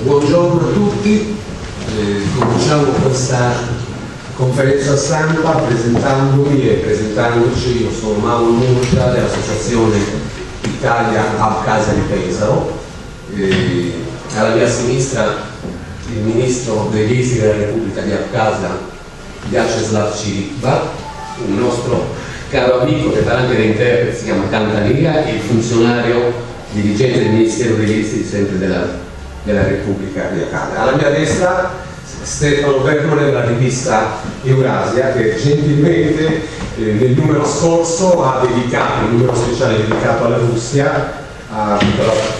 Buongiorno a tutti, cominciamo questa conferenza stampa presentandomi e presentandoci. Io sono Mauro Murcia dell'Associazione Italia Abkhazia di Pesaro, alla mia sinistra il ministro degli esteri della Repubblica di Abkhazia, Vyacheslav Chirikva, un nostro caro amico che fa anche da interprete, si chiama Cantalia, e il funzionario dirigente del Ministero degli Esteri sempre della Repubblica di Abkhazia. Alla mia destra Stefano Vermone della rivista Eurasia, che gentilmente nel numero scorso ha dedicato, il numero speciale dedicato alla Russia, ha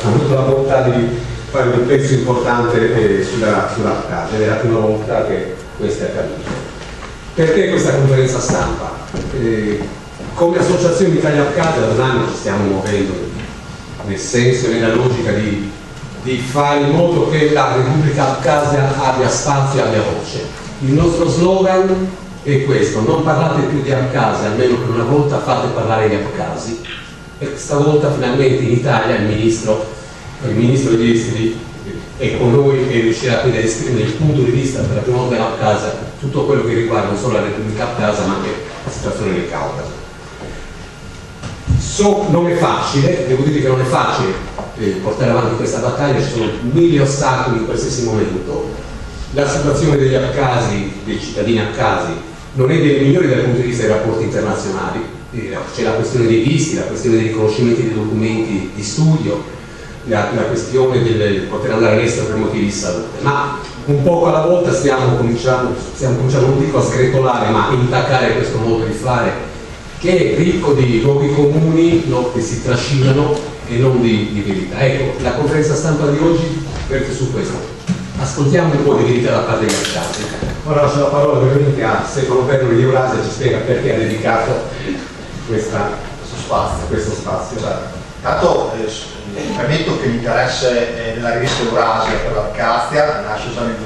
avuto la bontà di fare un pezzo importante sull'Abkhazia, ed è la prima volta che questo è accaduto. Perché questa conferenza stampa? Come Associazione Italia Abkhazia da un anno ci stiamo muovendo nel senso e nella logica di fare in modo che la Repubblica Abkhazia abbia spazio e abbia voce. Il nostro slogan è questo: non parlate più di Abkhazia, almeno per una volta fate parlare gli abkhasi. E stavolta finalmente in Italia il ministro degli esteri è con noi e riuscirà quindi ad esprimere il punto di vista per la prima volta dell'Abkhazia, tutto quello che riguarda non solo la Repubblica Abkhazia ma anche la situazione del Caucaso. Non è facile, devo dire che non è facile portare avanti questa battaglia, ci sono mille ostacoli in qualsiasi momento. La situazione degli abkhasi, dei cittadini abkhasi, non è delle migliori dal punto di vista dei rapporti internazionali. C'è la questione dei visti, la questione dei riconoscimenti dei documenti di studio, la questione del poter andare all'estero per motivi di salute, ma un poco alla volta stiamo cominciando, non dico a sgretolare, ma a intaccare questo modo di fare che è ricco di luoghi comuni, no, che si trascinano e non di verità. Ecco, la conferenza stampa di oggi verte su questo. Ascoltiamo un po' di verità da parte degli abkhasi. Ora lascio la parola brevemente a Stefano Vermone di Eurasia, ci spiega perché ha dedicato questo spazio. Tanto premetto che l'interesse della rivista Eurasia per l'Abkhazia nasce già nel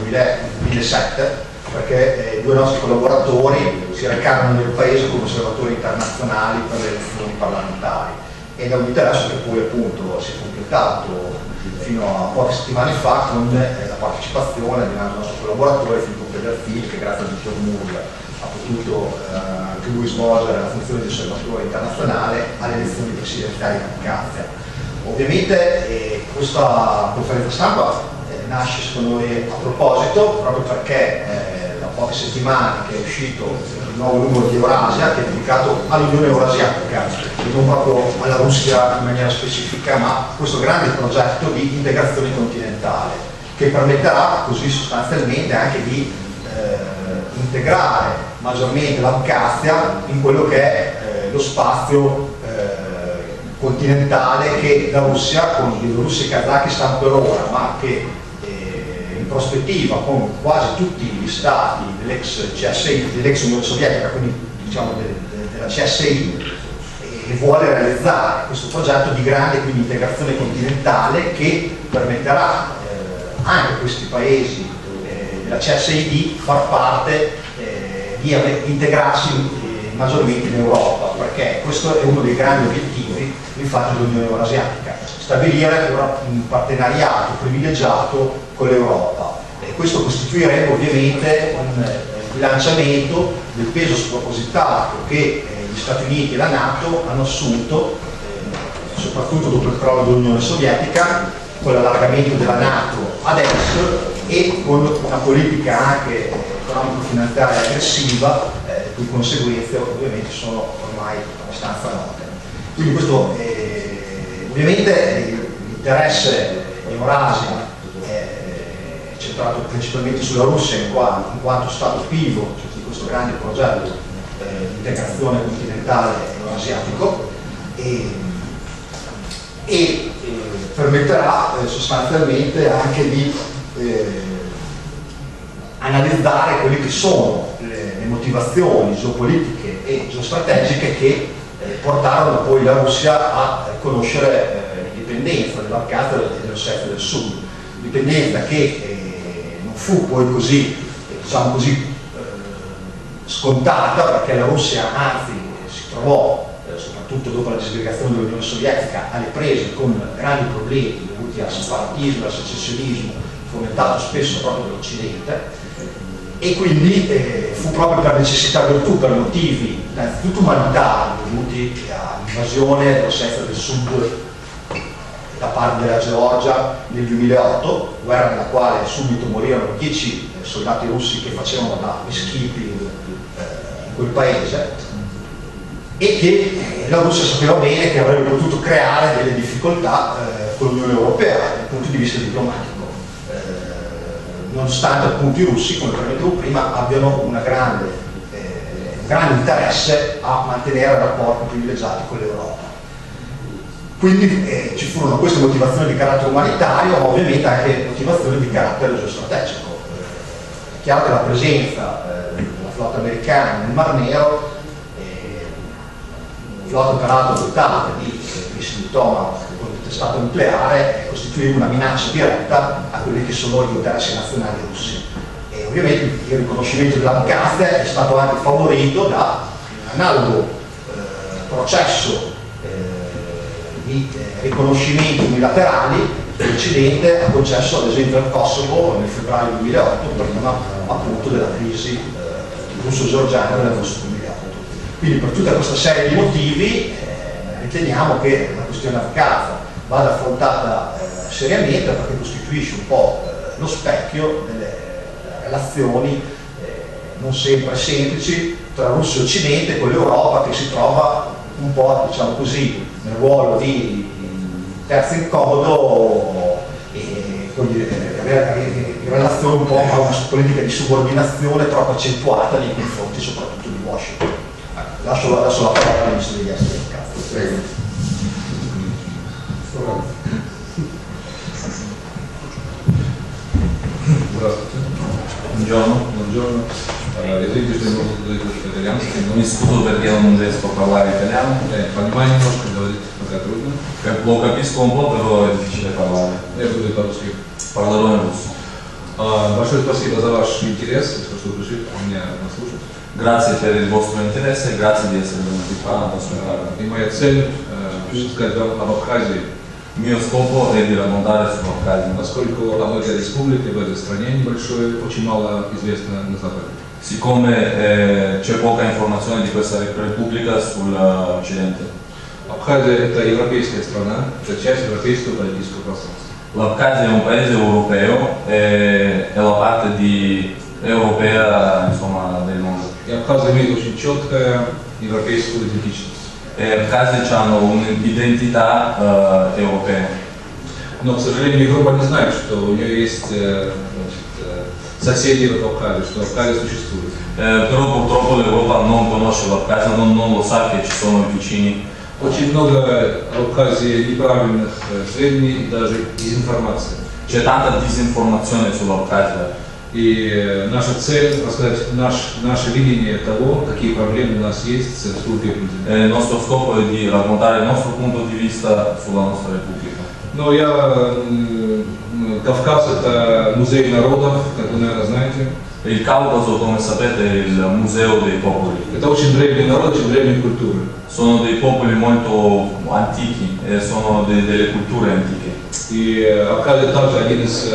2007, perché due nostri collaboratori si recavano nel paese come osservatori internazionali per le elezioni parlamentari, ed è un interesse che poi appunto si è completato fino a poche settimane fa con la partecipazione di un altro nostro collaboratore, Filippo Pederfini, che grazie al dottor Murgia ha potuto anche lui svolgere la funzione di osservatore internazionale alle elezioni presidenziali in Abkhazia. Ovviamente questa conferenza stampa nasce secondo noi a proposito, proprio perché da poche settimane che è uscito il nuovo numero di Eurasia, che è dedicato all'Unione Eurasiatica e non proprio alla Russia in maniera specifica, ma questo grande progetto di integrazione continentale che permetterà così sostanzialmente anche di integrare maggiormente l'Abkhazia in quello che è lo spazio continentale che la Russia, con Bielorussia e Kazakistan per ora, ma che in prospettiva con quasi tutti gli stati dell'ex CSI, dell'ex Unione Sovietica, quindi diciamo della CSI, vuole realizzare questo progetto di grande quindi integrazione continentale che permetterà anche a questi paesi della CSI di far parte, di integrarsi maggiormente in Europa, perché questo è uno dei grandi obiettivi infatti dell'Unione Eurasiatica, stabilire un partenariato privilegiato con l'Europa, e questo costituirebbe ovviamente un bilanciamento del peso spropositato che gli Stati Uniti e la NATO hanno assunto, soprattutto dopo il crollo dell'Unione Sovietica, con l'allargamento della NATO ad est e con una politica anche economico-finanziaria aggressiva, di conseguenze ovviamente sono ormai abbastanza note. Quindi questo ovviamente l'interesse di Eurasia è centrato principalmente sulla Russia in quanto stato pivot di questo grande progetto di integrazione continentale eurasiatico, e permetterà sostanzialmente anche di analizzare quelle che sono le motivazioni geopolitiche e geostrategiche che portarono poi la Russia a conoscere l'indipendenza dell'Abkhazia e dell'Ossetia del Sud, dipendenza che non fu poi così, diciamo così, scontata, perché la Russia anzi si trovò soprattutto dopo la disgregazione dell'Unione Sovietica, alle prese con grandi problemi dovuti al separatismo, al secessionismo, fomentato spesso proprio dall'Occidente, e quindi fu proprio per necessità virtù, per motivi innanzitutto umanitari dovuti all'invasione dell'Ossetia del Sud da parte della Georgia nel 2008, guerra nella quale subito morirono 10 soldati russi che facevano da peacekeeping in quel paese, e che la Russia sapeva bene che avrebbe potuto creare delle difficoltà con l'Unione Europea dal punto di vista diplomatico, nonostante appunto i russi, come premettevo prima, abbiano un grande interesse a mantenere rapporti privilegiati con l'Europa. Quindi ci furono queste motivazioni di carattere umanitario, ma ovviamente anche motivazioni di carattere geostrategico. È chiaro che la presenza della flotta americana nel Mar Nero, flotta peraltro dotata di missili Tomahawk con testato nucleare, costituiva una minaccia diretta a quelli che sono gli interessi nazionali russi. E ovviamente il riconoscimento dell'Abkhazia è stato anche favorito da un analogo processo di riconoscimenti unilaterali che l'Occidente ha concesso ad esempio al Kosovo nel febbraio 2008, prima appunto della crisi russo-georgiana dell'agosto 2008. Quindi per tutta questa serie di motivi riteniamo che la questione afghana vada affrontata seriamente, perché costituisce un po' lo specchio delle relazioni non sempre semplici tra Russia e Occidente, con l'Europa che si trova un po', diciamo così, nel ruolo di terzo incomodo e in relazione un po' a una politica di subordinazione troppo accentuata nei confronti soprattutto di Washington. Lascio adesso la parola al Ministro degli Esteri. Prego. Buongiorno. Извините, что не могу говорить по-итальянски, но институт определенно средства права итальян. Понимаю немножко, говорить пока трудно. Как lo capisco un po', però è difficile parlare. Я буду по-русски. Parlerò in russo. Большое спасибо за ваш интерес, что вы пришли меня послушать. Grazie per il vostro interesse e grazie di essere venuti qua ad ascoltare. И моя цель сказать вам об Абхазии, Il mio scopo è di raccontare sull'Abkhazia, поскольку об этой республике, в этой стране небольшой, очень мало известно на Западе. siccome c'è poca informazione di questa Repubblica sull'Occidente. Абхазия – это европейская страна, это часть европейского политического пространства. L'Abkhazia è un paese europeo, è la parte europea, insomma, del mondo. И Абхазия имеет очень четкое европейскую идентичность. E Abkhazia hanno un'identità europea. Но, к сожалению, Европа не знает, что у нее есть соседи в Абхазии, что Абхазия существует. Però purtroppo l'Europa non conosce l'Abkhazia, non lo sa che ci sono i vicini. Очень много в Абхазии неправильных сведений, даже дезинформации. C'è tanta disinformazione sull'Abkhazia. И наша цель рассказать наше видение того, какие проблемы у нас есть с Республикой Грузия. Il nostro scopo è di raccontare il nostro punto di vista sulla nostra Repubblica. Но Кавказ – это музей народов, как вы, наверное, знаете. Il Caucaso, come sapete, è il museo dei popoli. Это очень древний народ, очень древняя культура. Sono dei popoli molto antichi e sono delle culture antiche. И Абхазия также один из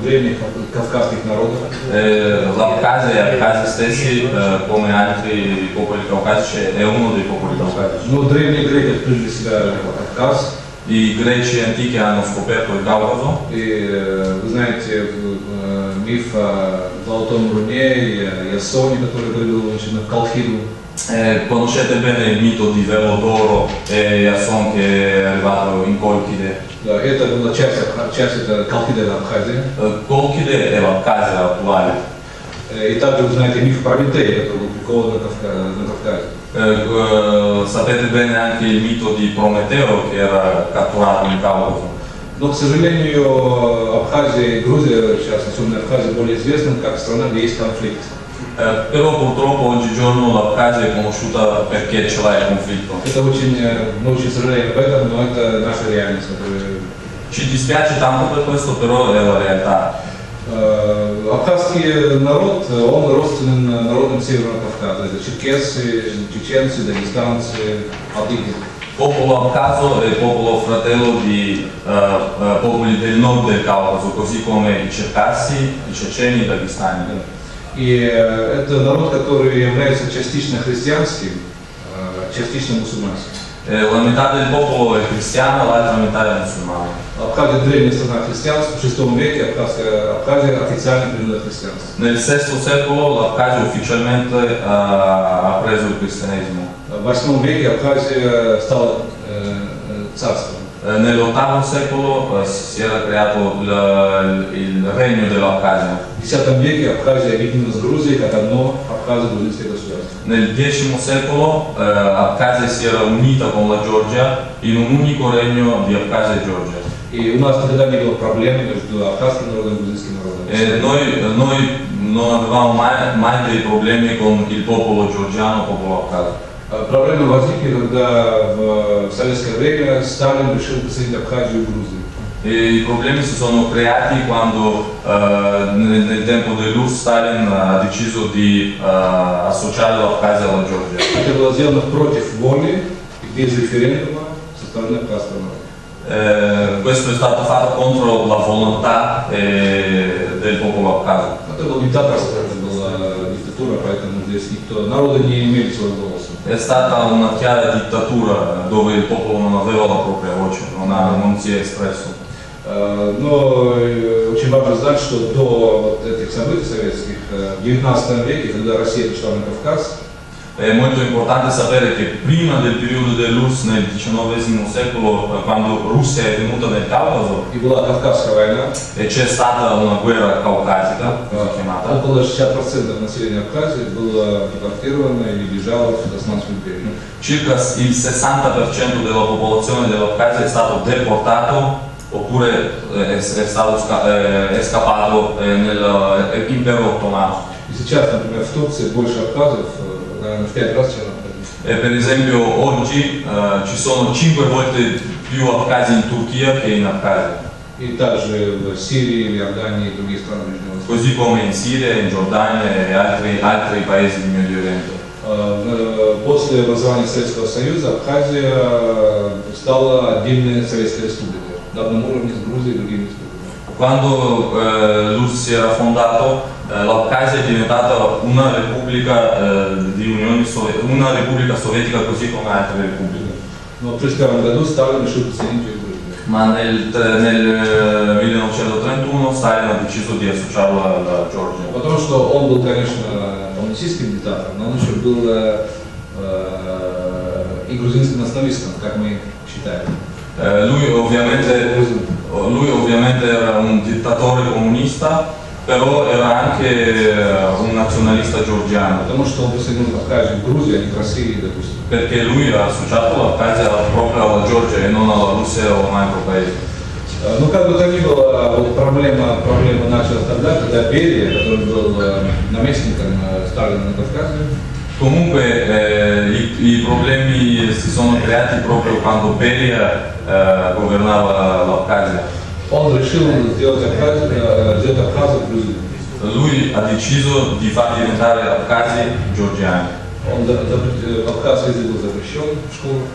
древних кавказских народов. L'Abkhazia e Abkhazia stessi, come altri popoli caucasici, è uno dei popoli caucasici. Но древние греки открыли для себя Кавказ. I greci antichi hanno scoperto il Caucaso. И вы знаете миф о Золотом Руне и Ясоне, который привел в Колхиду. Conoscete bene il mito di Velo d'Oro e Ясон che è arrivato in Colchide. Да, это была часть это Колхида, это Абхазия. Colchide è l'Abkhazia attuale. И также вы знаете миф про Прометея, который был прикован на Кавказе. Sapete bene anche il mito di Prometeo che era catturato in Caucaso. Но, к сожалению, Абхазия и Грузия, сейчас особенно Абхазия, более известна как страна, где есть конфликт. Però purtroppo oggigiorno l'Abkhazia è conosciuta perché ce l'ha il conflitto. Мы очень сожалеем об этом, но это наша реальность. Ci dispiace tanto per questo, però è la realtà. Абхазский народ, он родственен народам Северного Кавказа. Это черкесы, чеченцы, дагестанцы, адыги. Popolo abcaso è il popolo fratello di popoli del nord del Caucaso, così come i cercassi, i ceceni e i dagestani. И это народ, который является частично христианским, частично мусульманским. La metà del popolo è cristiana, l'altra metà è musulmana. Абхазия древняя страна христианства, в VI веке Абхазия официально приняла христианство. Nel VI secolo l'Abkhazia ufficialmente ha preso il cristianesimo. В VIII веке Абхазия стала царством. Nell'VIII secolo si era creato il regno dell'Abkhazia. В X веке Абхазия объединена с Грузией как одно абхазо-грузинское государство. Nel X secolo Abkhazia si era unita con la Georgia in un unico regno di Abkhazia e Georgia. И у нас никогда не было проблем между абхазским народом и грузинским народом. Noi non avevamo mai dei problemi con il popolo georgiano, il popolo abkhaz. Проблемы возникли, когда в советское время Сталин решил присоединить Абхазию и Грузию. I problemi si sono creati quando nel tempo dell'URSS Stalin ha deciso di associare l'Abkhazia alla Georgia. Это было сделано против воли и без референдума со стороны абхазского народа. Questo è stato fatto contro la volontà del popolo abkhaz. Это была диктаторская, это была диктатура, поэтому здесь народы не имели своего голоса. È stata una chiara dittatura dove il popolo non aveva la propria voce, non si è espresso. Но очень важно знать, что до вот этих событий советских в XIX веке, когда Россия пришла на Кавказ, È molto importante sapere che prima del periodo dell'URSS nel XIX secolo, quando Russia è venuta nel Caucaso, и была Кавказская война, e c'è stata una guerra caucasica, così chiamata, около 60% населения Абхазии было депортировано или бежало в Османскую империю. circa il 60% della popolazione dell'Abkhazia è stato deportato oppure è scappato nell'impero ottomano. И сейчас, например, в Турции больше абхазов, наверное, в 5 раз, чем абхазов. Per esempio oggi ci sono 5 volte più abkhazi in Turchia che in Abkhazia. И также в Сирии, в Иордании и другие страны Ближнего Востока. Così come in Siria, in Giordania e altri paesi del Medio Oriente. После образования Советского Союза Абхазия стала отдельной Советской Республикой на одном уровне с Грузией и другими республиками. Quando l'URSS si era fondato, l'Abkhazia è diventata una repubblica una repubblica sovietica così come altre repubbliche. Но в 1931 году Сталин решил присоединить ее к Грузии. Ma nel 1931 Stalin ha deciso di associarla alla Georgia. Потому что он был, конечно, коммунистическим диктатором, но он еще был и грузинским националистом, как мы считаем. Lui ovviamente era un dittatore comunista, però era anche un nazionalista georgiano. Потому что он присоединил Абхазию к Грузии, а не к России, допустим. Perché lui ha associato l'Abkhazia proprio alla Georgia e non alla Russia o a un altro paese. Ну, как бы то ни было, вот проблема началась тогда, когда Берия, который был наместником Сталина на Кавказе, Comunque i problemi si sono creati proprio quando Beria governava l'Abkhazia. он решил сделать Абхазию Грузию. Lui ha deciso di far diventare abkhazi georgiani. Абхазский язык был запрещен в школах.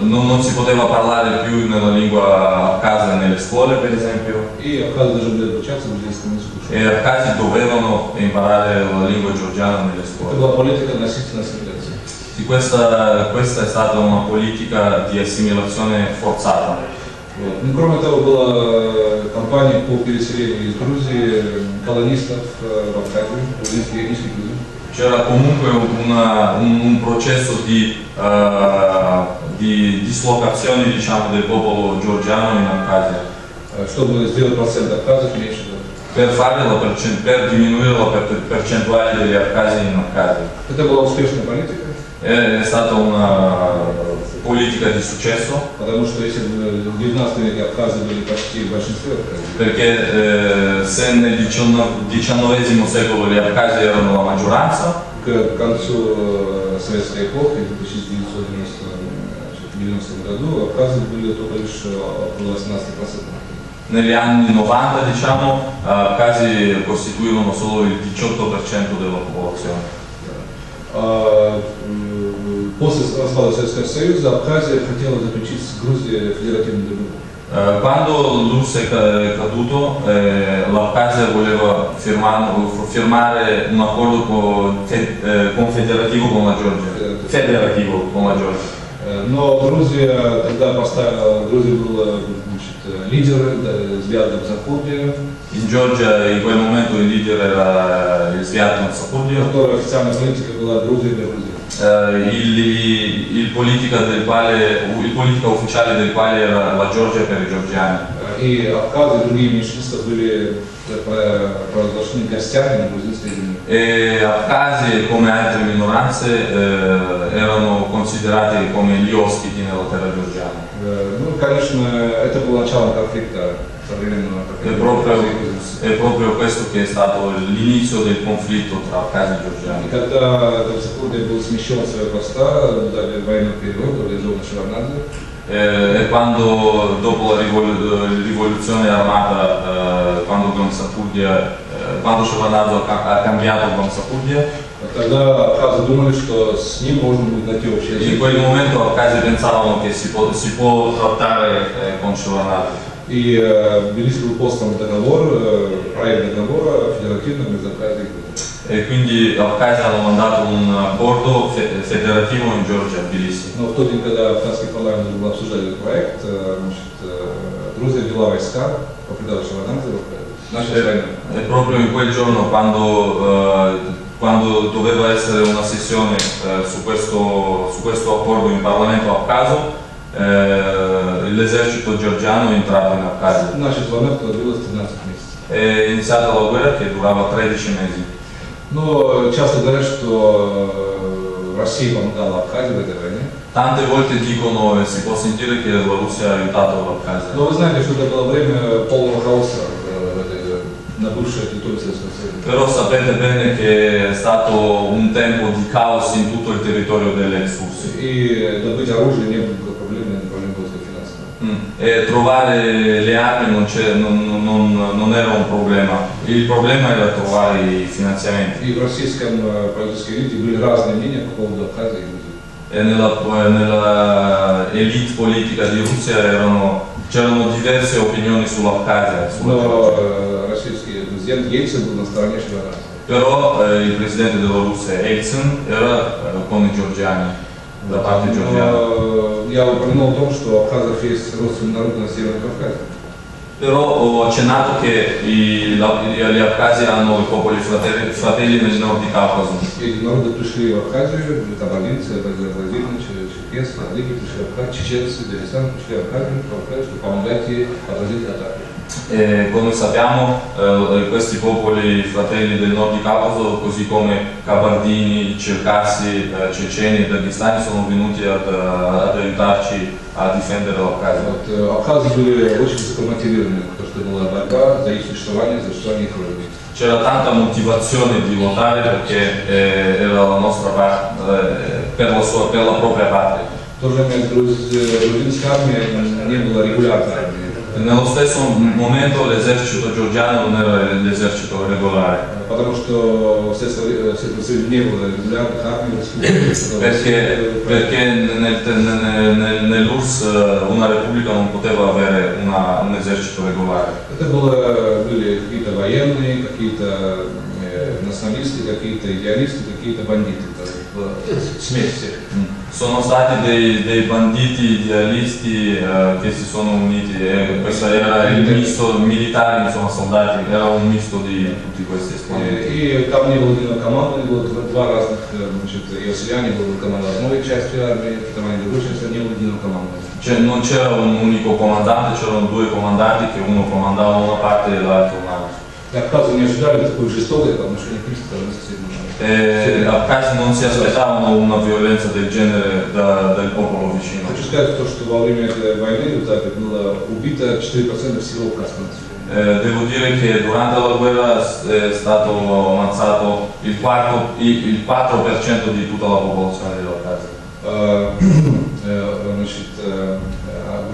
Non si poteva parlare più nella lingua abkhazia nelle scuole, per esempio, И абхазы должны были обучаться грузинскому языку. e abkhazi dovevano imparare la lingua georgiana nelle Это scuole. была политика насильственной ассимиляции. Sì, questa è stata una politica di assimilazione forzata. Вот. Ну, кроме того, была кампания по переселению из Грузии колонистов в Абхазию, грузинских этнических грузин. C'era comunque un processo di dislocazione, diciamo, del popolo georgiano in Abkhazia. Чтобы сделать процент абхазов меньше. Per diminuire la percentuale degli abkhazi in Abkhazia. Это была успешная политика. È stata una politica di successo, Потому что если в 19 веке абхазы были почти в большинстве Абхазии, perché se nel XIX secolo gli abkhazi erano la maggioranza, к концу советской эпохи, в 1990 году, абхазы были только лишь около 18%. negli anni 90 diciamo, Abkhasi costituivano solo il 18% della popolazione. После распада Советского Союза Абхазия хотела заключить с Грузией федеративный договор. Quando l'URSS è caduto, l'Abkhazia voleva firmare un accordo confederativo con la Georgia, federativo con la Georgia. Но Грузия тогда поставила, Грузия был лидер взгляда в Западье. In Georgia in quel momento il leader era il Zviad Nasapurdia. Которая официальная политика была Грузия для Грузии. Il politica ufficiale del quale era la Georgia per i georgiani. И Абхазы и другие меньшинства были провозглашены гостями на грузинской земле. E Abkhasi, come altre minoranze, erano considerati come gli ospiti nella terra georgiana. Ну, конечно, это было начало конфликта, современного конфликта. È proprio questo che è stato l'inizio del conflitto tra Abkhasi e georgiani. И когда Западье был смещен с своего поста, дали военный перевод, реализован Шеварднадзе. E quando dopo la rivoluzione armata, quando Shevardnadze ha cambiato Gamsapurdia, Тогда Абхазы думали, что с ним можно будет найти общий язык. in quel momento Abkhasi pensavano che si può trattare con Shevardnadze. И Тбилиси был послан договор, проект договора федеративного между Абхазией и Грузией. E quindi Abkhazia hanno mandato un accordo federativo in Georgia, a Tbilisi. Но в тот день, когда абхазский парламент был обсуждать этот проект, Грузия ввела войска по приказу Шеварднадзе в Абхазию. Началась война. E proprio in quel giorno, quando doveva essere una sessione su questo accordo in Parlamento abkhazo, l'esercito georgiano è entrato in Abkhazia. Значит, война продлилась 13 месяцев. È iniziata la guerra che durava 13 mesi. Но часто говорят, что Россия помогала Абхазии в этой войне. Tante volte dicono e si può sentire che la Russia ha aiutato l'Abkhazia. Но вы знаете, что это было время полного хаоса на бывшей территории Советского Союза. Però sapete bene che è stato un tempo di caos in tutto il territorio dell'ex Russia. И добыть оружие не было проблемой, проблема была финансовая. E trovare le armi non era un problema, il problema era trovare i finanziamenti. И в российском политической элите были разные мнения по поводу Абхазии и Грузии. E nella elite politica di Russia c'erano diverse opinioni sull'Abkhazia. Но российский президент Ельцин был на стороне Шеварднадзе. Però il presidente della Russia, Yeltsin, era con i georgiani, da parte georgiana. Я упомянул о том, что у абхазов есть родственные народы на Северном Кавказе. Però ho accennato che gli Abkhasi hanno i popoli fratelli nel nord di Caucaso. Эти народы пришли в Абхазию, кабардинцы, азербайджанцы, черкесы, адыги пришли в Абхазию, чеченцы, дагестанцы пришли в Абхазию, чтобы помогать ей отразить атаки. E come sappiamo, questi popoli fratelli del nord di Caucaso, così come kabardini, cercassi, ceceni e dagestani, sono venuti ad aiutarci a difendere l'Abkhazia. Абхазы были очень высокомотивированы, потому что была борьба за их существование, за существование их родины. C'era tanta motivazione di lottare perché era la nostra parte, per la propria patria. В то же время грузинская армия не была регулярной армией. Nello stesso momento l'esercito georgiano non era l'esercito regolare. Потому что в Советском Союзе не было регулярных армий. Perché nell'URSS una repubblica non poteva avere un esercito regolare. Это были какие-то военные, какие-то националисты, какие-то идеалисты, какие-то бандиты. Смесь всех. Sono stati dei banditi idealisti che si sono uniti e questo era il misto militari, insomma soldati, era un misto di tutti questi esponenti. И там не было единого команды, было два разных, значит, Иосифяне был команда одной части армии, команда другой части, не было единого команды. Non c'era un unico comandante, c'erano due comandanti che uno comandava una parte e l'altro un'altra. И абхазы не ожидали такой жестокой по отношению к их стороны соседней. Abkhasi non si aspettavano una violenza del genere del popolo vicino. Хочу сказать то, что во время этой войны было убито 4% всего абхазского населения. Devo dire che durante la guerra è stato ammazzato il 4% di tutta la popolazione dell'Abkhazia.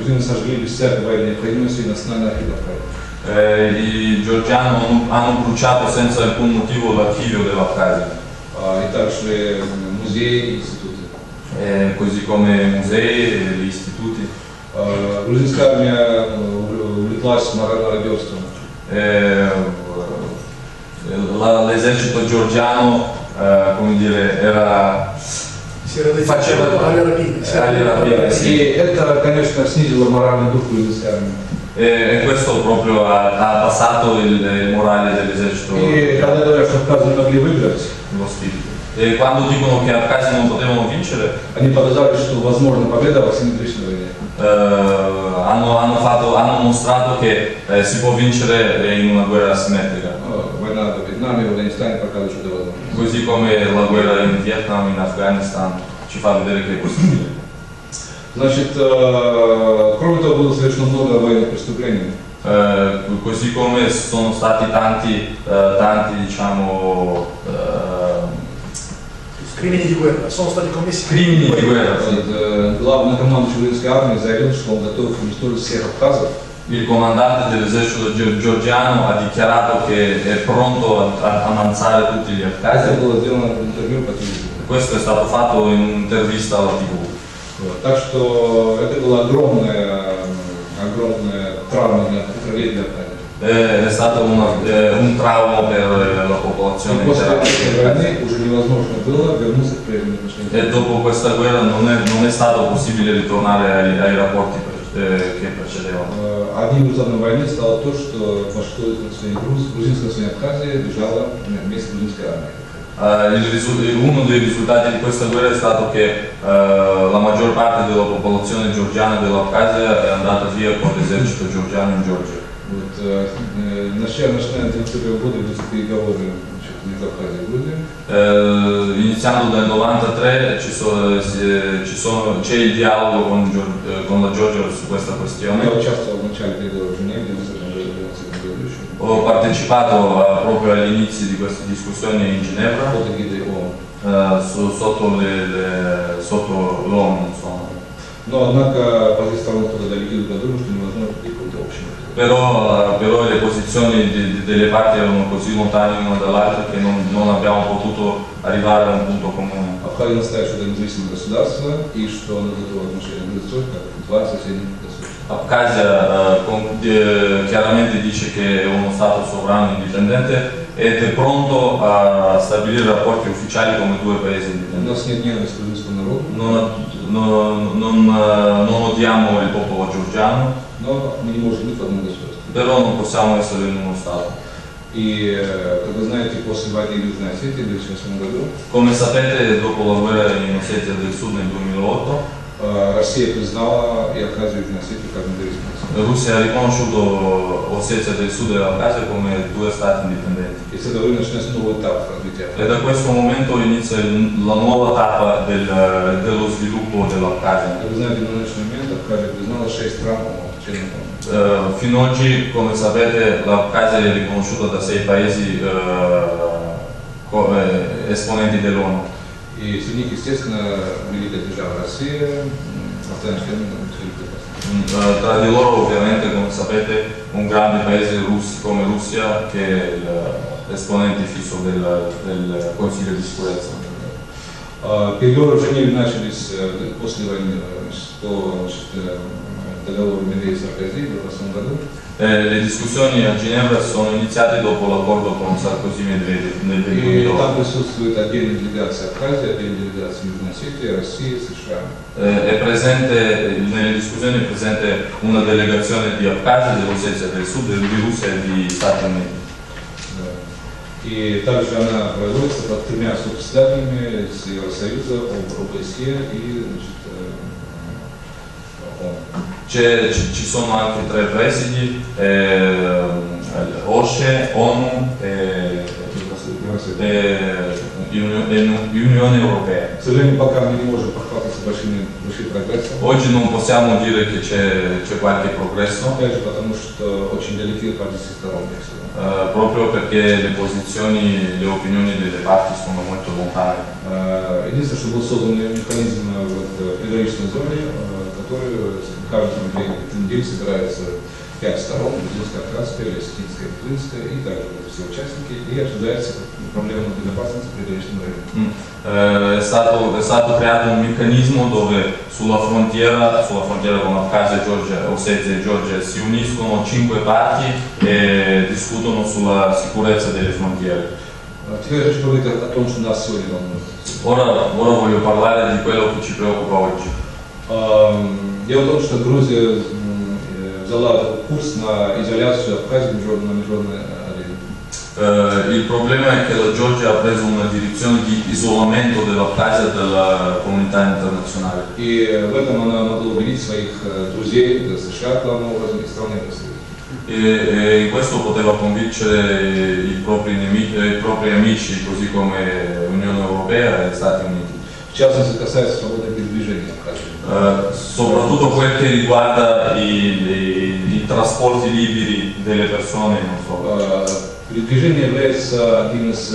Украину сожгли без всякой военной необходимости Национальный архив Абхазии. I georgiani hanno bruciato senza alcun motivo l'archivio dell'Abkhazia. И также музеи и институты. Così come musei e gli istituti. Грузинская армия увлеклась мародерством. L'esercito georgiano, come dire, faceva alle rapine, sì. И это, конечно, снизило моральный дух грузинской армии. E questo proprio ha abbassato il morale dell'esercito. И когда говорят, что Абхазы не могли выиграть, Lo spirito. E quando dicono che Abkhazia non potevano vincere, они показали, что возможна победа в асимметричной войне. hanno mostrato che si può vincere in una guerra asimmetrica. Война в Вьетнаме и в Афганистане показывает, что это возможно. Così come la guerra in Vietnam, in Afghanistan ci fa vedere che è possibile. Значит, кроме того, было совершено много военных преступлений. Così come sono stati tanti diciamo, Crimini di guerra, sono stati commessi crimini di guerra. Главный командующий грузинской армии заявил, что он готов уничтожить всех абхазов. Il comandante dell'esercito georgiano ha dichiarato che è pronto a ammazzare tutti gli Это abkhazi. было сделано в интервью по телевизору. Questo è stato fatto in un'intervista alla TV. Так что это была огромная травма для Абхазии. È stato un trauma per la popolazione После intera. этой войны уже невозможно было вернуться к прежним отношениям. E dopo questa guerra non è stato possibile ritornare ai rapporti che precedevano. Одним из результатов войны стало то, что грузинское население Абхазии бежало вместе с грузинской армией. Uno dei risultati di questa guerra è stato che la maggior parte della popolazione georgiana dell'Abkhazia è andata via con l'esercito georgiano in Georgia. Начиная с 1991 года идут переговоры между Абхазией и Грузией. Iniziando dal 93 c'è il dialogo con la Georgia su questa questione. Я участвовал в начале переговоров в Женеве в 2012 году еще. Ho partecipato proprio agli inizi di queste discussioni in Ginevra Под эгидой ООН. sotto l'ONU, insomma. Но однако позиция сторон тогда ликвидировала дружбу, что невозможно прийти к какому-то общему. Però le posizioni delle parti erano così lontane l'una dall'altra che non abbiamo potuto arrivare a un punto comune. Абхазия настаивает, что это независимое государство и что оно готово отношения к Грузии как два соседних государства. Abkhazia chiaramente dice che è uno Stato sovrano indipendente ed è pronto a stabilire rapporti ufficiali come due paesi У indipendenti. нас нет ненависти к грузинскому народу, Non odiamo il popolo georgiano, но мы не можем быть в одном государстве. però non possiamo essere in uno Stato. И, как вы знаете, после войны в Южной Осетии в 2008 году Come sapete, dopo la guerra in Ossetia del Sud nel 2008, Россия признала и Абхазию и Южную Осетию как независимые страны. Russia ha riconosciuto Ossetia del Sud e l'Abkhazia come due stati indipendenti. И с этого времени начинается новый этап развития E da questo momento inizia la nuova tappa dello sviluppo dell'Abkhazia. Как вы знаете, на нынешний момент Абхазия признала 6 стран членов ООН. Fino ad oggi, come sapete, l'Abkhazia è riconosciuta da 6 paesi esponenti dell'ONU. И среди них, естественно, великая держава Россия, остальные члены Совета Безопасности. Tra di loro, ovviamente, come sapete, un grande paese come Russia, che è l'esponente fisso del Consiglio di sicurezza. Переговоры в Женеве начались после войны по договору Медведев-Саркози в 2008 году. Le discussioni a Ginevra sono iniziate dopo l'accordo con Sarkozy Medvedev nel И 2008. там присутствует отдельная делегация Абхазии, отдельная делегация Южной Осетии, России, США. Nelle discussioni è presente una delegazione di Abkhazia, dell'Ossetia del Sud, di Russia e di Stati Uniti. И также она проводится под 3 сопредседателями с Евросоюза, ОБСЕ и ООН. Ci sono anche 3 presidi, OSCE, ONU e Unione Europea. К сожалению, пока мы не можем похвастаться большим прогрессом. Oggi non possiamo dire che c'è qualche progresso, Опять же, потому что очень далеки позиции сторон. proprio perché le posizioni, le opinioni delle parti sono molto lontane. Единственное, что был создан механизм в приграничной зоне, которую в каждом неделе собирается 5 сторон, грузинская, абхазская, осетинская, грузинская, и также все участники, и обсуждается проблема безопасности в приграничном районе. È stato creato un meccanismo dove sulla frontiera con Abkhazia, Georgia, Ossetia e Georgia si uniscono 5 parti e discutono sulla sicurezza delle frontiere. Теперь я хочу поговорить о том, что нас сегодня волнует. Ora voglio parlare di quello che ci preoccupa oggi. Дело в том, что Грузия взяла курс на изоляцию Абхазии на международной арене. Il problema è che la Georgia ha preso una direzione di isolamento dell'Abkhazia dalla comunità internazionale. И в этом она могла убедить своих друзей, США, главным образом, и страны России. E in questo poteva convincere i propri amici, così come l'Unione Europea e gli Stati Uniti. В частности, касается свободы передвижения Абхазии. Soprattutto quel che riguarda i trasporti liberi delle persone, non so. Передвижение является одним из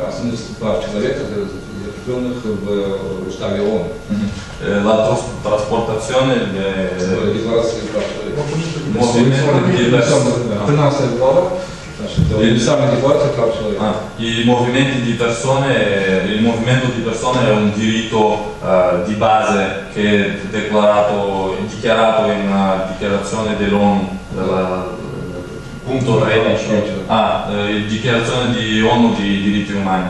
основных прав человека, закрепленных в Уставе ООН. La trasportazione Декларации прав человека. movimento di persone. 13 глава. I movimenti di persone, il movimento di persone è un diritto di base che è dichiarato in una dichiarazione dell'ONU, punto 13, dichiarazione di ONU di diritti umani.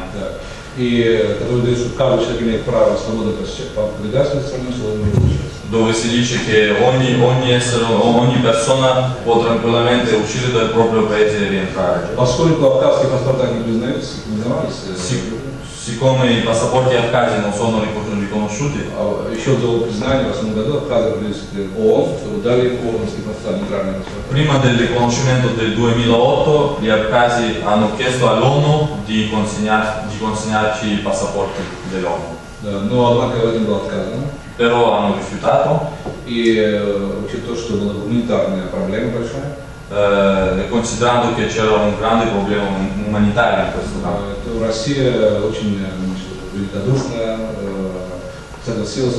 И который говорит, что каждый человек имеет право свободы передвигаться в страну, dove si dice che ogni persona può tranquillamente uscire dal proprio paese e rientrare. Поскольку абхазские паспорта не признавались, siccome i passaporti abkhasi non sono riconosciuti, еще до признания в 2008 году Абхазия обратилась к ООН, дали ООНовские паспорта, нейтральные паспорта. Prima del riconoscimento del 2008 gli abkhasi hanno chiesto all'ONU di consegnarci i passaporti dell'ONU. Но однако им было отказано. Però hanno rifiutato. И учитывая то, что была гуманитарная проблема большая, considerando che c'era un grande problema umanitario in questo caso. То Россия очень великодушно согласилась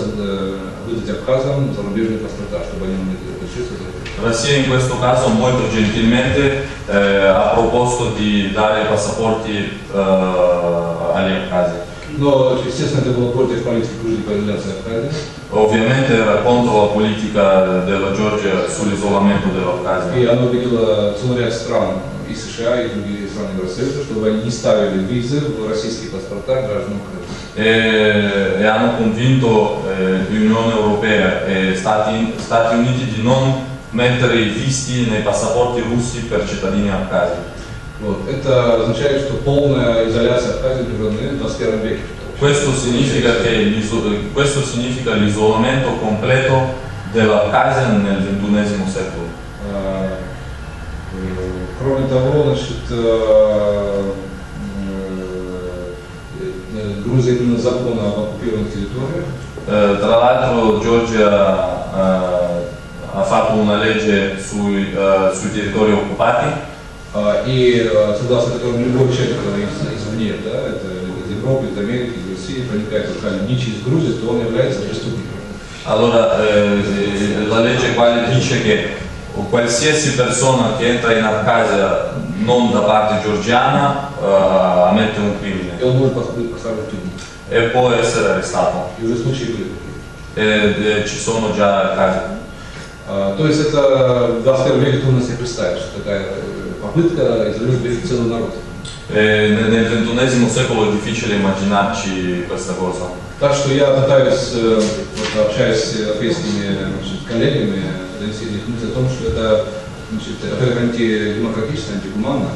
выдать абхазам зарубежные паспорта, чтобы они могли решиться. Russia in questo caso molto gentilmente ha proposto di dare passaporti agli abkhasi. Но, естественно, это было против политики Грузии по изоляции Абхазии. Ovviamente era contro la politica della Georgia sull'isolamento dell'Abkhazia. И оно убедило целый ряд стран, и США, и другие страны Евросоюза, чтобы они не ставили визы в российские паспорта гражданам Украины. E hanno convinto l'Unione Europea e Stati Uniti di non mettere i visti nei passaporti russi per cittadini abkhasi. Вот. Это означает, что полная изоляция Абхазии в 21 веке. Questo significa l'isolamento completo dell'Abkhazia nel XXI secolo. Кроме того, значит, Грузия именно закон об оккупированных территориях. Tra l'altro Georgia ha fatto una legge sui territori occupati. И согласно которому любой человек извне, да, это из Европы, из Америки, из России, проникает в Абхазию не через Грузию, то он является преступником. Allora la legge quale dice che qualsiasi persona che entra in Abkhazia non da parte georgiana ammette un crimine И он может быть посажен в тюрьму. e può essere arrestato. И уже случаи были такие. Ci sono già casi. То есть это в 21 веке трудно себе представить, что такая попытка изолировать целый народ. Nel XXI secolo è difficile immaginarci questa cosa. Так что я пытаюсь, вот, общаясь с европейскими коллегами, донести их мысль о том, что это антидемократично, антигуманно.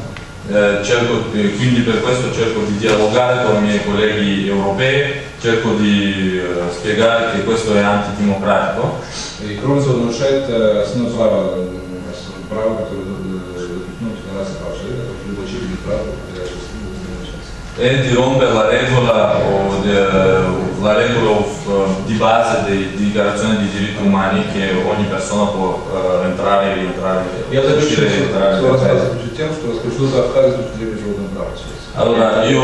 Quindi per questo cerco di dialogare con i miei colleghi europei, cerco di spiegare che questo è antidemocratico. И кроме того, нарушает основное право, которое декларация прав человека, которое любой человек имеет право. E di rompere la regola la regola di base di dichiarazione di diritti umani che ogni persona può entrare e rientrare. Я завершу uscire e entrare свой nel paese. рассказ тем, что расскажу за Абхазию с точки зрения международного права. Allora, io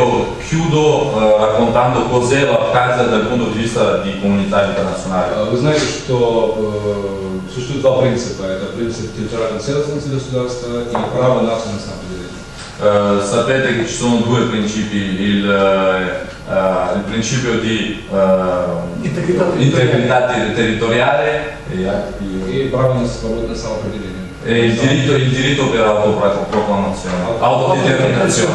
chiudo raccontando cos'è l'Abkhazia dal punto di vista di comunità internazionale. Вы знаете, что существует два принципа. Это принцип территориальной целостности государства и право нации на самоопределение. Sapete che ci sono due principi, il principio di integrità territoriale И право на свободное самоопределение. e il diritto per autoproclamazione, autodeterminazione.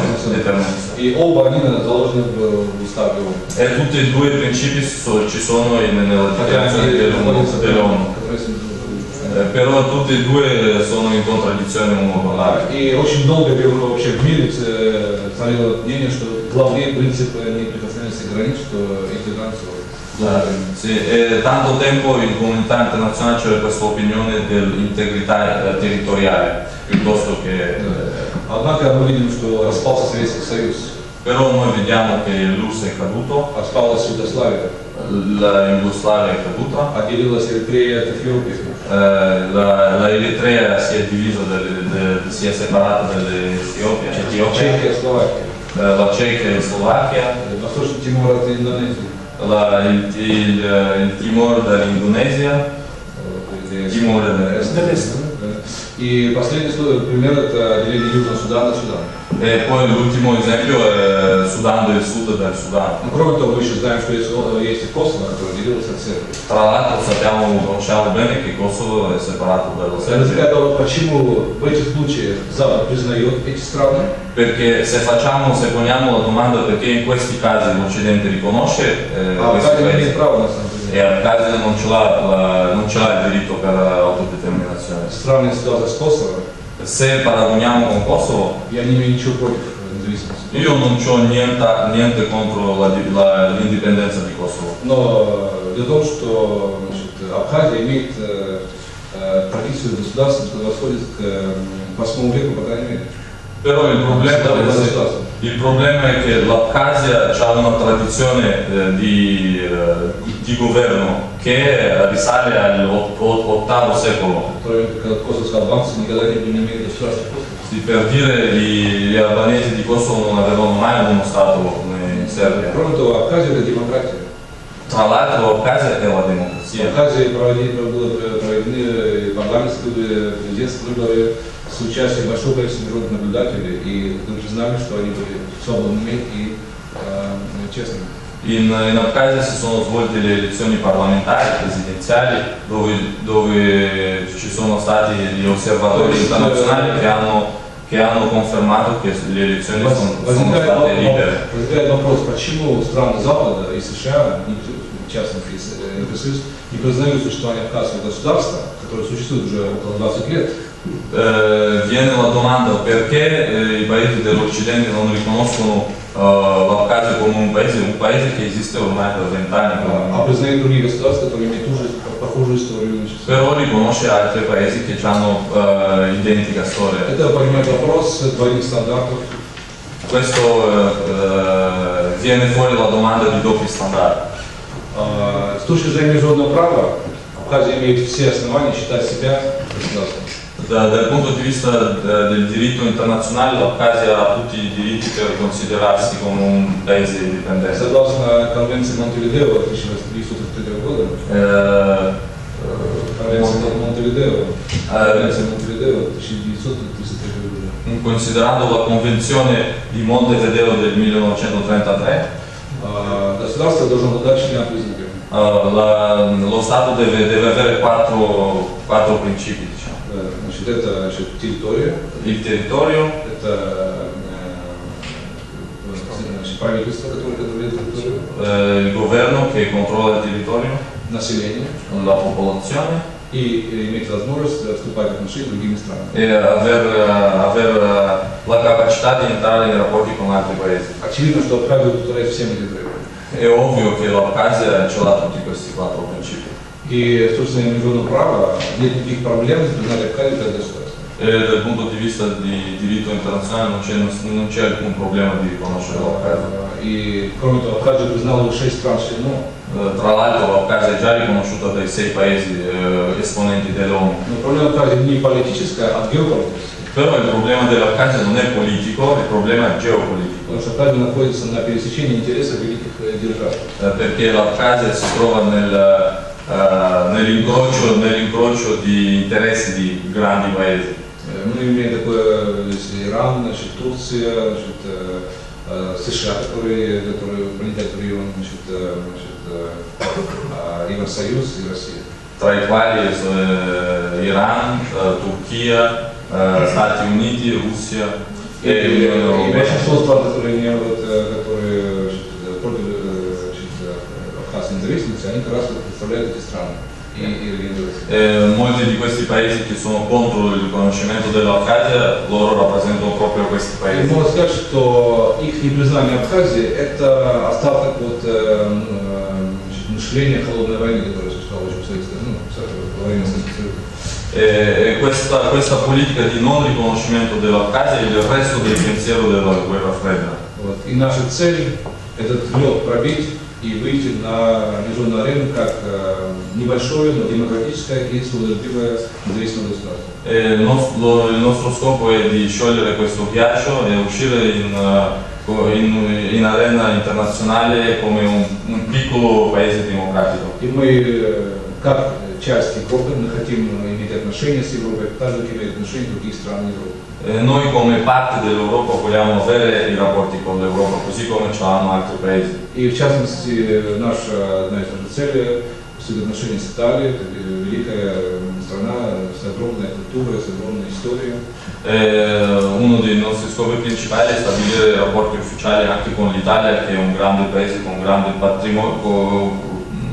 И оба они заложены в уставе ООН. E tutti e due i principi ci sono nella dichiarazione dell'ONU. Però tutti e due sono in contraddizione uno con l'altro. И очень долгое время вообще в мире царило мнение, что главные принципы неприкосновенности границ, что интеграцию. Sì, e tanto tempo in comunità internazionale c'era questa opinione dell'integrità territoriale piuttosto che. Однако мы видим, что распался Советский Союз, Però noi vediamo che l'URSS è caduto, распалась Югославия, la Jugoslavia è caduta, отделилась Эритрея от Эфиопии, la Eritrea si è divisa, si è separata dall'Etiopia, Чехия, Словакия, la Cecchia e Slovacchia, Восточный Тимор от Индонезии. il Timor dall'Indonesia, Timor dall'Est. И последний пример это отделение Южного Судана от Судана. E poi l'ultimo esempio è Sudan del Sud dal Sudan. Кроме того, мы еще знаем, что есть и Косово, которое отделилось от Сербии. Tra l'altro conosciamo bene che Kosovo è separato dalla Serbia. Почему в этих случаях Запад признает эти страны? Perché se poniamo la domanda perché in questi casi l'Occidente riconosce questi Абхазия не paesi имеет права на самом деле. e Abkhazia non ce l'ha il diritto per l'autodeterminazione. Сравнивая ситуацию с Косово, Se paragoniamo con Kosovo, я не имею ничего против независимости. io non ho niente contro l'indipendenza di Kosovo. Но дело в том, что Абхазия имеет традицию государства, которое восходит к 8 веку, по крайней мере. Però il problema è che l'Abkhazia ha una tradizione di governo che risale all'VIII secolo. Косовские албанцы никогда не имели государства в Косово. Sì, per dire gli albanesi di Kosovo non avevano mai uno stato come in Serbia. Кроме того, Абхазия это демократия. Tra l'altro Abkhazia è la В democrazia. Абхазии проведены парламентские выборы, президентские выборы с участием большого количества международных наблюдателей, и мы признали, что они были свободными и честными. In Abkhazia si sono svolte le elezioni parlamentari, presidenziali, dove ci sono stati gli osservatori internazionali che hanno confermato che le elezioni sono state libere. Возникает вопрос, почему страны Запада и США, в частности СССР, не признают существование абхазского государства, которое существует уже около 20 лет. Viene la domanda perché i paesi dell'Occidente non riconoscono l'Abkhazia come un paese che esiste ormai da 20 anni. А признают другие государства, которые имеют ту же похожую историю. Però riconosce altri paesi che hanno identica storia. Это поднимает вопрос двойных стандартов. Questo viene fuori la domanda di doppi standard. С точки зрения международного права, Абхазия имеет все основания считать себя государством. Dal punto di vista del diritto internazionale l'Abkhazia ha tutti i diritti per considerarsi come un paese indipendente. Согласно конвенции Монтевидео 1933 года, конвенция Монтевидео 1933 года, Considerando la convenzione di Montevideo del 1933, государство должно обладать четырьмя признаками. lo Stato deve avere quattro principi. Diciamo. Значит, это территория, Il territorio, это правительство, которое контролирует территорию, il governo che controlla il territorio, население la popolazione и иметь возможность вступать в отношения с другими странами. e aver la capacità di entrare nei rapporti con altri paesi. Очевидно, что Абхазия удовлетворяет всем этим требованиям. È ovvio che l'Abkhazia ce l'ha tutti questi quattro principi. И с точки зрения международного права нет никаких проблем с признать Абхазию как государство. Dal punto di vista di diritto internazionale non c'è alcun problema di riconoscere l'Abkhazia. И, кроме того, Абхазию признало уже 6 стран член. Tra l'altro l'Abkhazia è già riconosciuta dai 6 paesi esponenti dell'ONU. Но проблема Абхазии не политическая, а геополитическая. Però il problema dell'Abkhazia non è politico, il problema è geopolitico. Потому что Абхазия находится на пересечении интересов великих держав. Perché l'Abkhazia si trova nell'incrocio di interessi di grandi paesi. Мы имеем такое, Иран, значит, Турция, значит, США, которые прилетят в регион, Евросоюз и Россия. Tra i quali Iran, Turchia, Stati Uniti, Russia e l'Unione И Europea. большинство стран, которые против абхазской независимости, они как раз представляют эти страны. Molti di questi paesi che sono contro il riconoscimento dell'Abkhazia, loro rappresentano proprio questi И paesi. можно сказать, что их непризнание Абхазии – это остаток мышления холодной войны, которая существовала еще в во время Советского Союза. Questa politica di non riconoscimento dell'Abkhazia è il resto del pensiero della guerra fredda. И наша цель – этот лед pробить и выйти на международную арену как небольшое, но демократическое и свободолюбивое независимое государство. Il nostro scopo è di sciogliere questo ghiaccio e uscire in arena internazionale come un piccolo paese democratico. И мы, как часть Европы, мы хотим иметь отношения с Европой, так же, как имеют отношения другие страны Европы. Noi come parte dell'Europa vogliamo avere i rapporti con l'Europa, così come ce l'hanno altri paesi. И в частности, одна из наших целей – отношения с Италией, это великая страна с огромной культурой, с огромной историей. Uno dei nostri scopi principali è stabilire rapporti ufficiali anche con l'Italia, che è un grande paese con un grande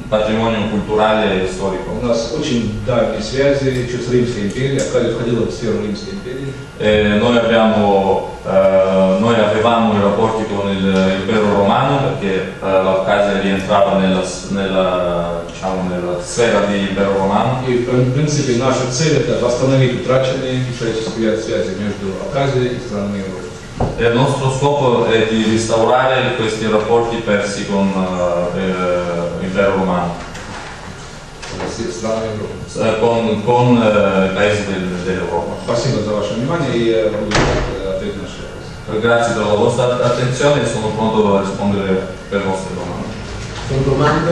patrimonio culturale e storico. У нас очень давние связи еще с Римской империей, Абхазия входила в сферу Римской империи. Noi avevamo i rapporti con l'impero romano perché l'Abkhazia rientrava nella sfera dell'impero romano. И в принципе наша цель это восстановить утраченные исторические связи между Абхазией и странами Европы. Il nostro scopo è di restaurare questi rapporti persi con l'impero romano, con i paesi dell'Europa. Спасибо за ваше внимание и я буду ответить на ваши вопросы. Grazie per la vostra attenzione e sono pronto a rispondere per le vostre domande. Sono domande?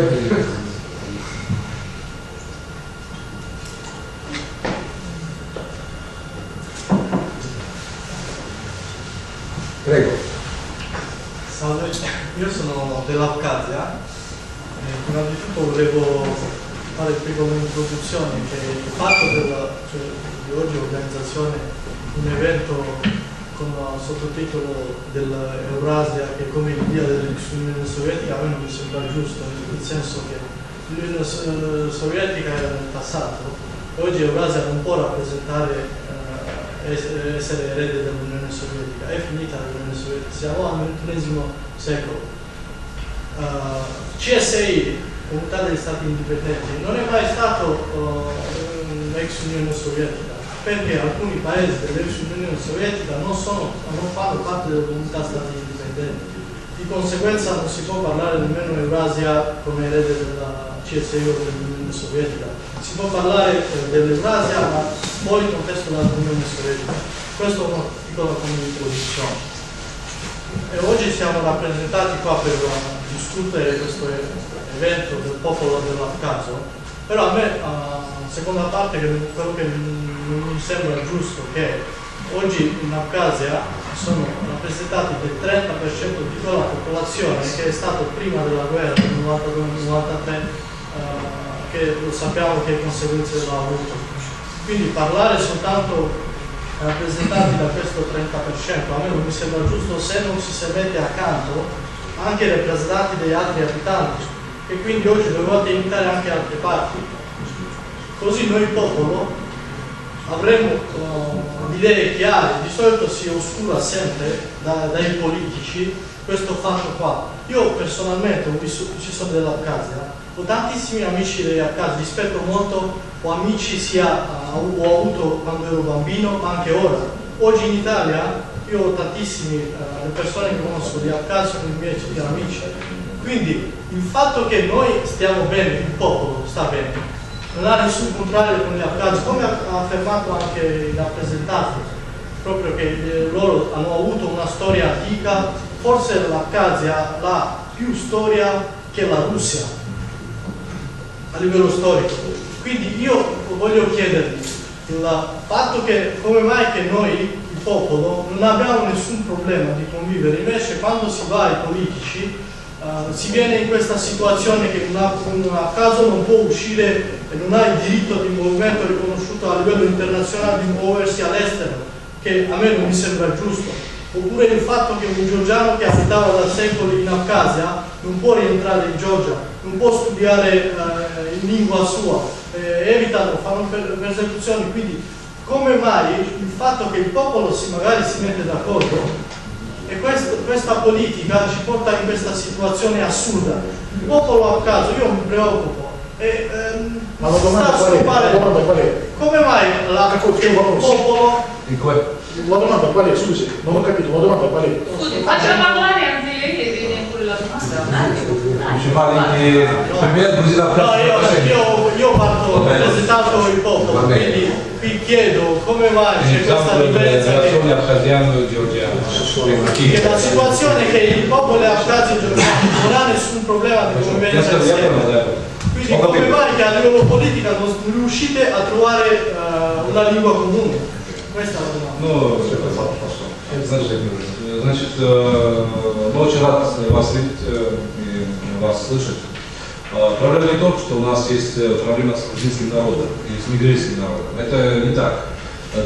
Prego. Salve, io sono dell'Abkhazia e prima di tutto volevo fare qui come introduzione che il fatto di oggi organizzazione un evento con sottotitolo dell'Eurasia che è come l'idea dell'Unione Sovietica a me non mi sembra giusto, nel senso che l'Unione Sovietica era nel passato e oggi Eurasia non può rappresentare essere erede dell'Unione Sovietica, è finita l'Unione Sovietica, siamo al XXI secolo. CSI, Comunità degli Stati Indipendenti, non è mai stato un'ex Unione Sovietica, perché alcuni paesi dell'ex Unione Sovietica non fanno parte della Comunità Stati Indipendenti. Di conseguenza non si può parlare nemmeno Eurasia come erede della CSI o dell'Unione Sovietica. Si può parlare dell'Eurasia, ma poi in contesto dell'Unione Sovietica. Questo è una piccola introduzione. E oggi siamo rappresentati qua per discutere questo evento del popolo dell'Abkhazia, però a me, seconda parte, quello che non mi sembra giusto che oggi in Abkhazia sono rappresentati del 30% di quella popolazione che è stato prima della guerra del 92-93 che lo sappiamo che conseguenze l'ha avuto. Quindi parlare soltanto rappresentati da questo 30% a me non mi sembra giusto se non si mette accanto anche i rappresentanti degli altri abitanti che quindi oggi dovevate imitare anche altre parti. Così noi popolo avremo idee chiare, di solito si oscura sempre dai politici questo fatto qua. Io personalmente ci sono dell'Abkhazia, ho tantissimi amici dell'Abkhazia, rispetto molto, ho amici sia ho avuto quando ero bambino, ma anche ora. Oggi in Italia io ho tantissime persone che conosco di Abkhazia, con i miei amici. Quindi il fatto che noi stiamo bene, il popolo sta bene, non ha nessun contrario con gli Abkhazi, come ha affermato anche il rappresentante, proprio che loro hanno avuto una storia antica, forse l'Abkhazia ha più storia che la Russia a livello storico. Quindi io voglio chiedervi il fatto che come mai che noi, il popolo, non abbiamo nessun problema di convivere, invece quando si va ai politici si viene in questa situazione che un caso non può uscire e non ha il diritto di movimento riconosciuto a livello internazionale di muoversi all'estero, che a me non mi sembra giusto. Oppure il fatto che un georgiano che abitava da secoli in Abkhazia non può rientrare in Georgia, non può studiare in lingua sua, evitano, fanno persecuzioni. Quindi come mai il fatto che il popolo magari si mette d'accordo e questa politica ci porta in questa situazione assurda? Il popolo abkhazio, io mi preoccupo. Ma la domanda qual è? Come mai il popolo... La domanda qual è? Scusi, non ho capito, la domanda qual è? Scusi, faccia parlare anche lei che vede pure la domanda. Io parto rappresentando il popolo, quindi vi chiedo come mai c'è questa differenza che la situazione è che il popolo abkhazio non ha nessun problema di convivenza insieme. Quindi come mai che a livello politico non riuscite a trovare una lingua comune? Questa è la domanda. Значит, мы очень рад вас видеть и вас слышать. Проблема не в том, что у нас есть проблема с грузинским народом и с мигрейским народом. Это не так.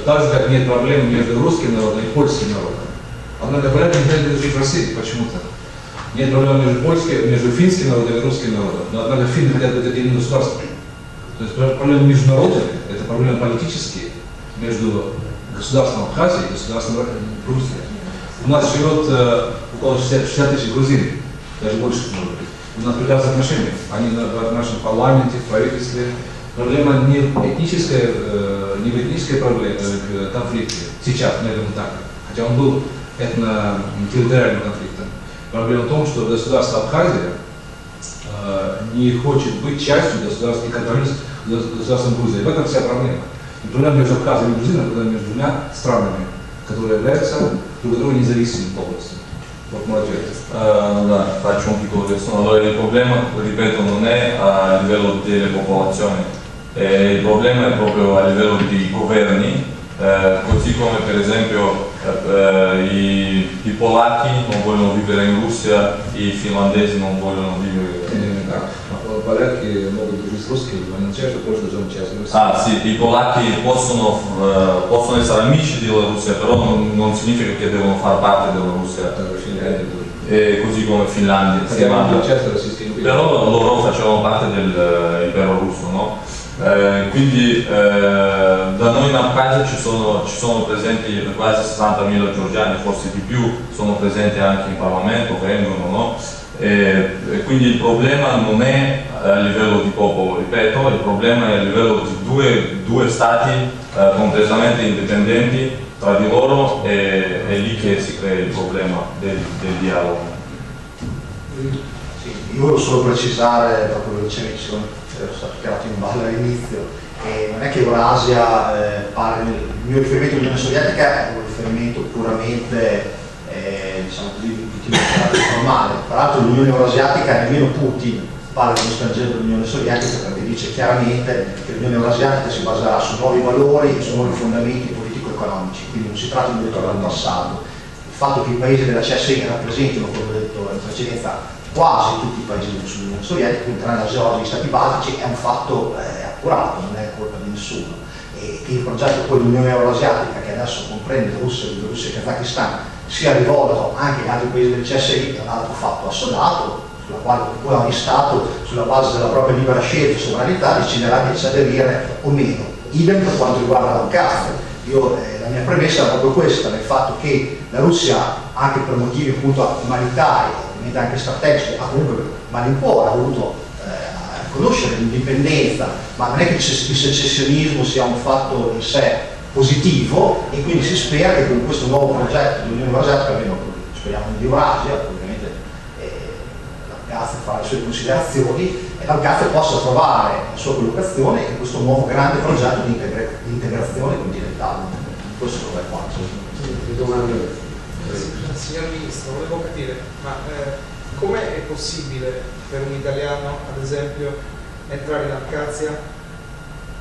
Так же, как нет проблем между русским народом и польским народом. Однако проблема не даже в России почему-то. Нет проблем между финским народом и русским народом. Но однако финны хотят быть отдельным государством. То есть проблемы международные, это проблемы политические между государством Абхазии и государством Грузии. У нас живет около 60 тысяч грузин, даже больше, может быть. У нас прекрасные отношения. Они в нашем парламенте, в правительстве. Проблема не в этнической конфликте сейчас на этом этапе, хотя он был этно-территориальным конфликтом. Проблема в том, что государство Абхазия не хочет быть частью государства и контролировать государством Грузии. В этом вся проблема. И проблема между Абхазией и Грузией, проблема между двумя странами, которые являются друг от друга независимыми полностью. Faccio un piccolo riassunto. Allora il problema, ripeto, non è a livello delle popolazioni, il problema è proprio a livello di governi, così come per esempio i polacchi non vogliono vivere in Russia, i finlandesi non vogliono vivere in Поляки могут дружить с русскими, ma non certo poi sono часть Russia. Sì, i polacchi possono essere amici della Russia, però non significa che devono far parte della Russia. Così come Finlandia, però loro facevano parte dell'impero russo, no? Quindi da noi in Abkhazia ci sono presenti quasi 60.000 georgiani, forse di più, sono presenti anche in Parlamento, vengono, no? Quindi il problema non è a livello di popolo, ripeto, il problema è a livello di due stati completamente indipendenti tra di loro, è lì che si crea il problema del dialogo. Sì, io volevo solo precisare, proprio velocemente, sono stato tirato in ballo all'inizio, non è che Eurasia il mio riferimento all'Unione Sovietica è un riferimento puramente diciamo così, normale. Tra l'altro l'Unione Eurasiatica, nemmeno Putin parla di uno straniero dell'Unione Sovietica, perché dice chiaramente che l'Unione Eurasiatica si baserà su nuovi valori e su nuovi fondamenti politico-economici, quindi non si tratta di un ritorno al passato. Il fatto che i paesi della CSI rappresentino, come ho detto in precedenza, quasi tutti i paesi dell'Unione Sovietica, quindi tranne la Georgia e gli stati baltici, è un fatto accurato, non è colpa di nessuno. E il progetto poi dell'Unione Eurasiatica, che adesso comprende Russia, Bielorussia e Kazakistan, sia rivolto anche agli altri paesi del CSI, è un altro fatto assolato, sulla quale poi ogni Stato, sulla base della propria libera scelta e sovranità, deciderà di aderire o meno. Idem per quanto riguarda l'Abkhazia. La mia premessa è proprio questa, nel fatto che la Russia, anche per motivi appunto umanitari, ovviamente anche strategici, ha comunque malincuore voluto riconoscere l'indipendenza, ma non è che il secessionismo sia un fatto in sé positivo, e quindi si spera che con questo nuovo progetto dell'Unione Eurasiatica, almeno speriamo di Eurasia, ovviamente l'Abkhazia fa le sue considerazioni, e l'Abkhazia possa trovare la sua collocazione in questo nuovo grande progetto di integrazione continentale. Questo è quanto. Signor Ministro, volevo capire, ma com'è possibile per un italiano, ad esempio, entrare in Abkhazia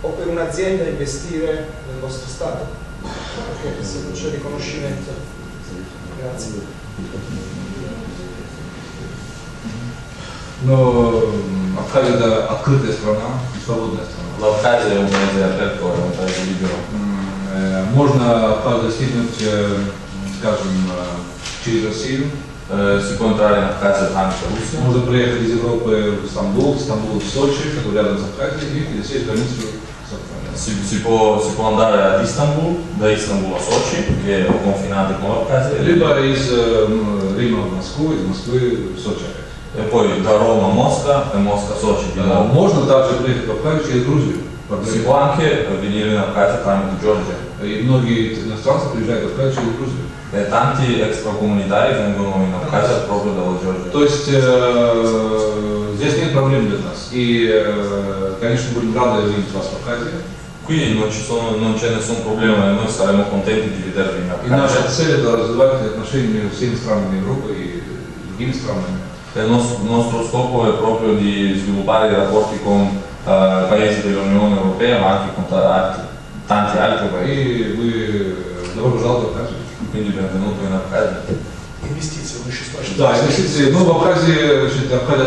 o per un'azienda investire nel vostro Stato? Perché se non c'è riconoscimento. Grazie. Но Абхазия это открытая страна и свободная страна. L'Abkhazia è un paese aperto, è un paese libero. Можно Абхазию достигнуть, скажем, через Россию. Si può entrare in Abkhazia tramite Russia. Можно приехать из Европы в Стамбул в Сочи, который рядом с Абхазией, и пересечь границу с Абхазией. Si può andare ad Istanbul, da Istanbul a Sochi, che è confinante con l'Abkhazia. Либо из Рима в Москву, из Москвы в Сочи. E poi da Roma a Mosca e Mosca a Sochi di nuovo. Можно также приехать в Абхазию через Грузию. Si può anche venire in Abkhazia tramite Georgia. И многие иностранцы приезжают в Абхазию через Грузию. E tanti extracomunitari vengono in Abkhazia proprio dalla Georgia. То есть здесь нет проблем для нас. И, конечно, будем рады видеть вас в Абхазии. Qui non c'è nessun problema e noi saremo contenti di vedervi in И наша Abkhazia. цель это развивать отношения между всеми странами Европы и другими странами. Il nostro scopo è proprio di sviluppare i rapporti con paesi dell'Unione Europea, ma anche con tanti altri paesi. И вы добро пожаловать в Абхазию. Quindi benvenuto in Abkhazia. Инвестиции, вы еще спрашиваете? Да, инвестиции. Ну, в Абхазии, значит, Абхазия